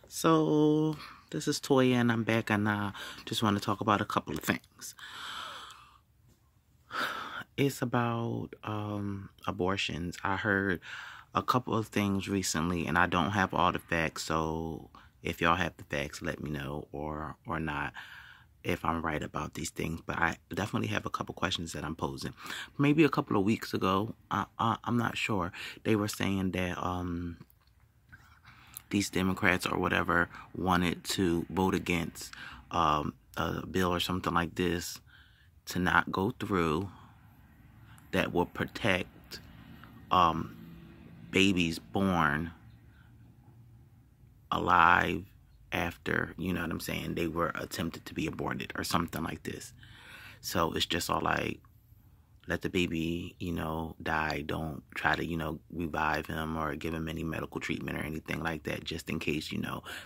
So, this is Toya, and I'm back, and I just want to talk about a couple of things. It's about abortions. I heard a couple of things recently, and I don't have all the facts, so if y'all have the facts, let me know, or not, if I'm right about these things. But I definitely have a couple questions that I'm posing. Maybe a couple of weeks ago, I'm not sure, they were saying that these Democrats or whatever wanted to vote against a bill or something like this to not go through that will protect babies born alive after, you know what I'm saying, they were attempted to be aborted or something like this. So it's just all like, let the baby, die. Don't try to, revive him or give him any medical treatment or anything like that, just in case,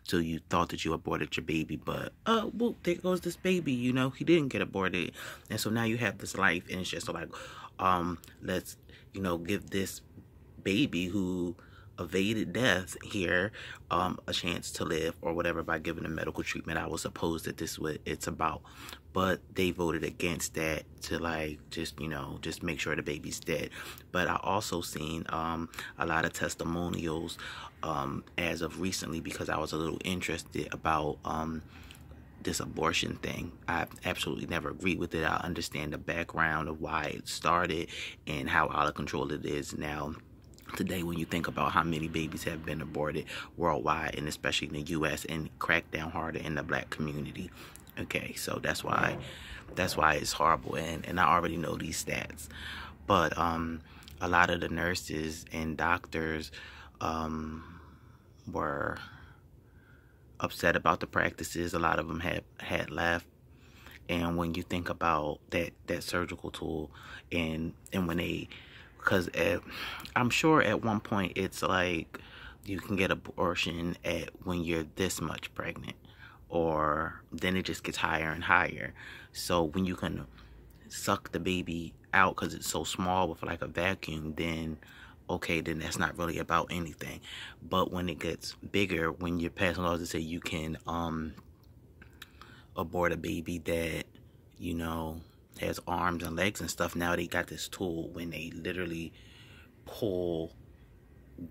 so you thought that you aborted your baby, but, well, there goes this baby, he didn't get aborted. And so now you have this life, and it's just like, let's, give this baby who evaded death here a chance to live or whatever by giving them medical treatment. I was supposed that this what it's about, but they voted against that to like just make sure the baby's dead. But I also seen a lot of testimonials as of recently, because I was a little interested about this abortion thing. I absolutely never agreed with it. I understand the background of why it started and how out of control it is now today, when you think about how many babies have been aborted worldwide, and especially in the U.S., and cracked down harder in the black community. Okay, so that's why it's horrible, and I already know these stats. But a lot of the nurses and doctors were upset about the practices. A lot of them had left. And when you think about that surgical tool, and when they, because I'm sure at one point it's like you can get abortion at when you're this much pregnant, or then it just gets higher and higher. So when you can suck the baby out because it's so small with like a vacuum, then okay, then that's not really about anything. But when it gets bigger, when you're passing laws that say you can abort a baby that has arms and legs and stuff, now they got this tool when they literally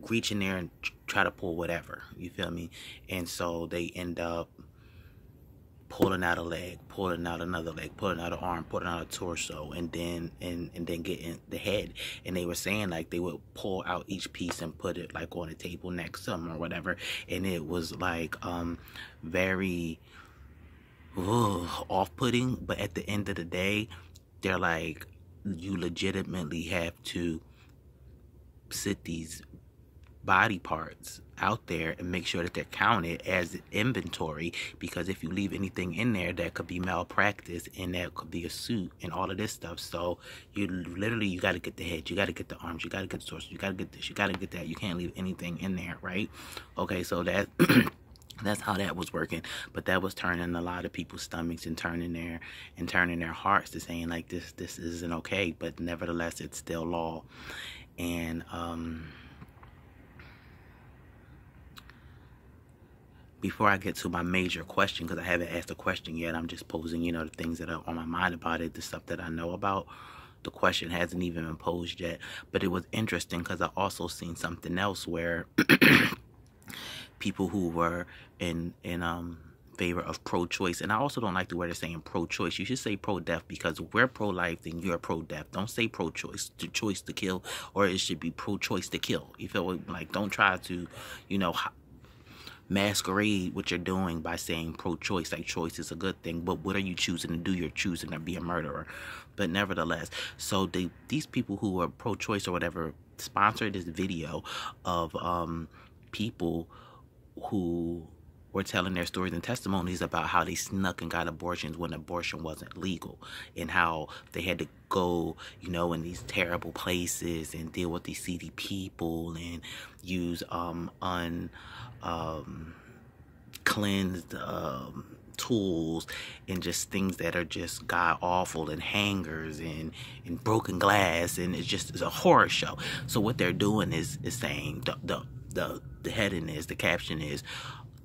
reach in there and try to pull whatever, you feel me? And so they end up pulling out a leg, pulling out another leg, pulling out an arm, pulling out a torso, and then getting the head. And they were saying like they would pull out each piece and put it like on a table next to them or whatever, and it was like very off-putting. But at the end of the day, they're like, you legitimately have to sit these body parts out there and make sure that they're counted as inventory, because if you leave anything in there, that could be malpractice, and that could be a suit and all of this stuff. So you got to get the head, you got to get the arms, you got to get the torso, you got to get this, you got to get that. You can't leave anything in there, right? Okay, so that that's how that was working. But that was turning a lot of people's stomachs and turning their hearts to saying like this isn't okay. But nevertheless, it's still law. And before I get to my major question, because I haven't asked a question yet, I'm just posing, the things that are on my mind about it, the stuff that I know about. The question hasn't even been posed yet. But it was interesting because I also seen something else where people who were in favor of pro-choice, and I also don't like the word of saying pro-choice. You should say pro-death, because we're pro-life, then you're pro-death. Don't say pro-choice, to choice to kill, or it should be pro-choice to kill. You feel like, don't try to, masquerade what you're doing by saying pro-choice, like choice is a good thing, but what are you choosing to do? You're choosing to be a murderer. But nevertheless, so these people who are pro-choice or whatever sponsored this video of people who were telling their stories and testimonies about how they snuck and got abortions when abortion wasn't legal, and how they had to go, in these terrible places and deal with these seedy people and use cleansed tools and just things that are just god awful, and hangers and broken glass, and it's a horror show. So what they're doing is saying the heading is, the caption is,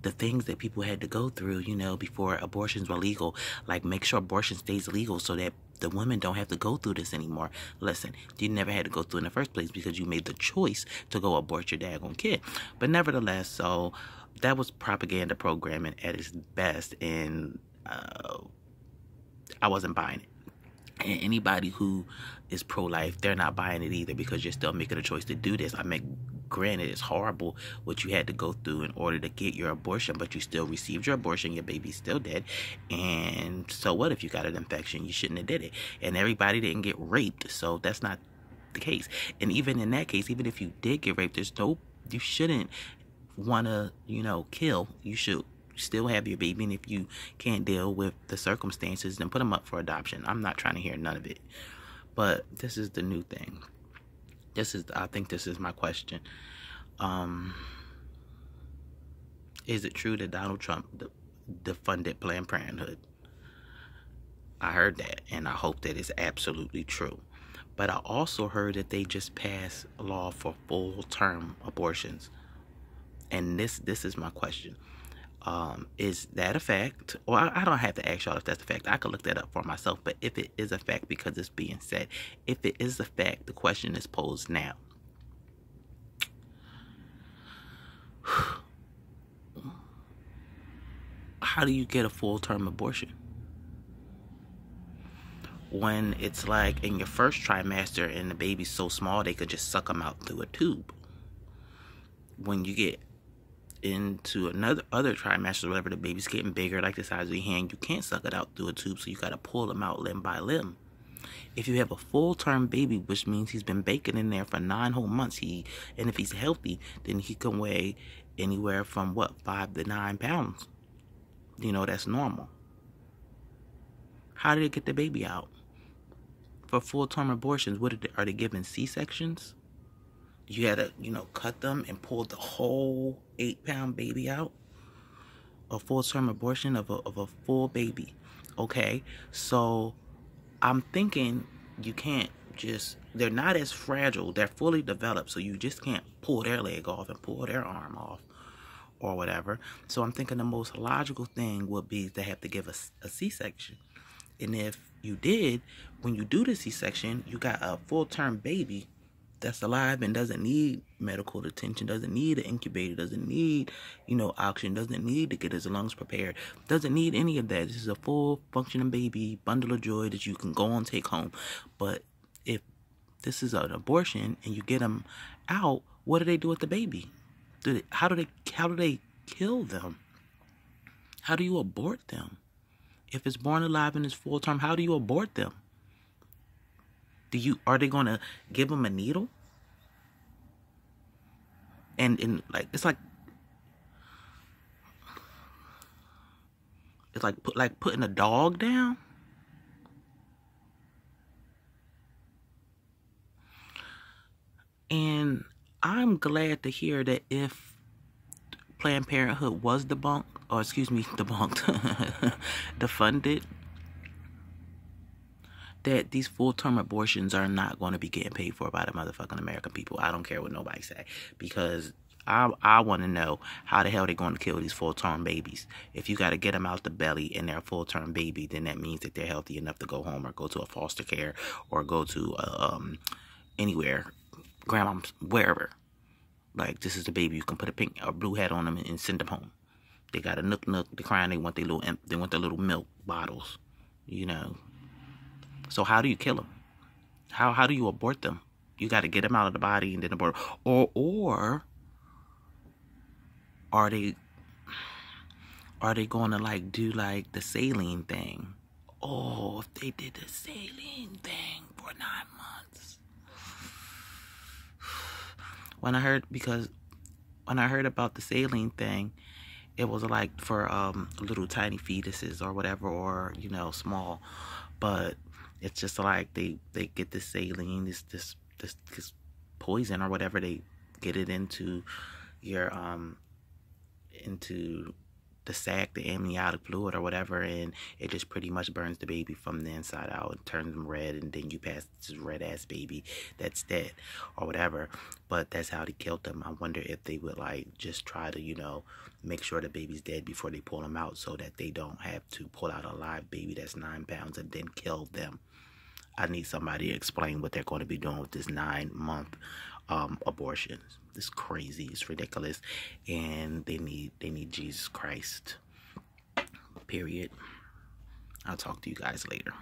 the things that people had to go through, you know, before abortions were legal. Like, make sure abortion stays legal so that the women don't have to go through this anymore. Listen, you never had to go through in the first place because you made the choice to go abort your daggone kid. But nevertheless, so that was propaganda programming at its best, and I wasn't buying it. And anybody who is pro-life, they're not buying it either, because you're still making a choice to do this. I mean, granted, it's horrible what you had to go through in order to get your abortion, but you still received your abortion. Your baby's still dead. And so what if you got an infection? You shouldn't have did it. And everybody didn't get raped, so that's not the case. And even in that case, even if you did get raped, you shouldn't want to, you know, kill. You should still have your baby, and if you can't deal with the circumstances, then put them up for adoption. I'm not trying to hear none of it. But this is the new thing. I think this is my question. Is it true that Donald Trump defunded Planned Parenthood? I heard that, and I hope that it's absolutely true. But I also heard that they just passed a law for full-term abortions. And this is my question. Is that a fact? Well, I don't have to ask y'all if that's a fact. I could look that up for myself. But if it is a fact, because it's being said, if it is a fact, the question is posed now. How do you get a full-term abortion? When it's like in your first trimester and the baby's so small they could just suck them out through a tube. When you get into other trimesters, whatever, the baby's getting bigger, like the size of your hand, you can't suck it out through a tube, so you got to pull them out limb by limb. If you have a full-term baby, which means he's been baking in there for 9 whole months, and if he's healthy, then he can weigh anywhere from 5 to 9 pounds. You know, that's normal. How did they get the baby out? For full-term abortions, are they giving C-sections? You had to, you know, cut them and pull the whole 8-pound baby out? A full-term abortion of a full baby. Okay, so I'm thinking you can't just, they're not as fragile. They're fully developed, so you just can't pull their leg off and pull their arm off or whatever. So I'm thinking the most logical thing would be to have to give a C-section. And if you did, when you do the C-section, you got a full-term baby that's alive and doesn't need medical attention, doesn't need an incubator, doesn't need, you know, oxygen, doesn't need to get his lungs prepared, doesn't need any of that. This is a full functioning baby, bundle of joy that you can go and take home. But if this is an abortion and you get them out, what do they do with the baby? How do they kill them? How do you abort them? If it's born alive and it's full term, how do you abort them? Are they gonna give them a needle? And like it's like putting a dog down. And I'm glad to hear that if Planned Parenthood was defunded, that these full-term abortions are not going to be getting paid for by the motherfucking American people. I don't care what nobody say, because I want to know how the hell they're going to kill these full-term babies. If you got to get them out the belly and they're a full-term baby, then that means that they're healthy enough to go home or go to a foster care or go to anywhere, grandma's, wherever. Like, this is the baby, you can put a blue hat on them and send them home. They got a nook, they're crying, they want their little milk bottles, you know. So how do you kill them? How do you abort them? You got to get them out of the body and then abort. Or are they going to like do like the saline thing? Oh, if they did the saline thing for 9 months. When I heard about the saline thing, it was like for little tiny fetuses or whatever, or, you know, small. But it's just like they get this saline, this poison or whatever, they get it into your into the sac, the amniotic fluid or whatever, and it just pretty much burns the baby from the inside out and turns them red, and then you pass this red ass baby that's dead or whatever. But that's how they killed them. I wonder if they would like just try to, you know, make sure the baby's dead before they pull them out, so that they don't have to pull out a live baby that's 9 pounds and then kill them. I need somebody to explain what they're going to be doing with this 9-month abortion. It's crazy. It's ridiculous, and they need Jesus Christ. Period. I'll talk to you guys later.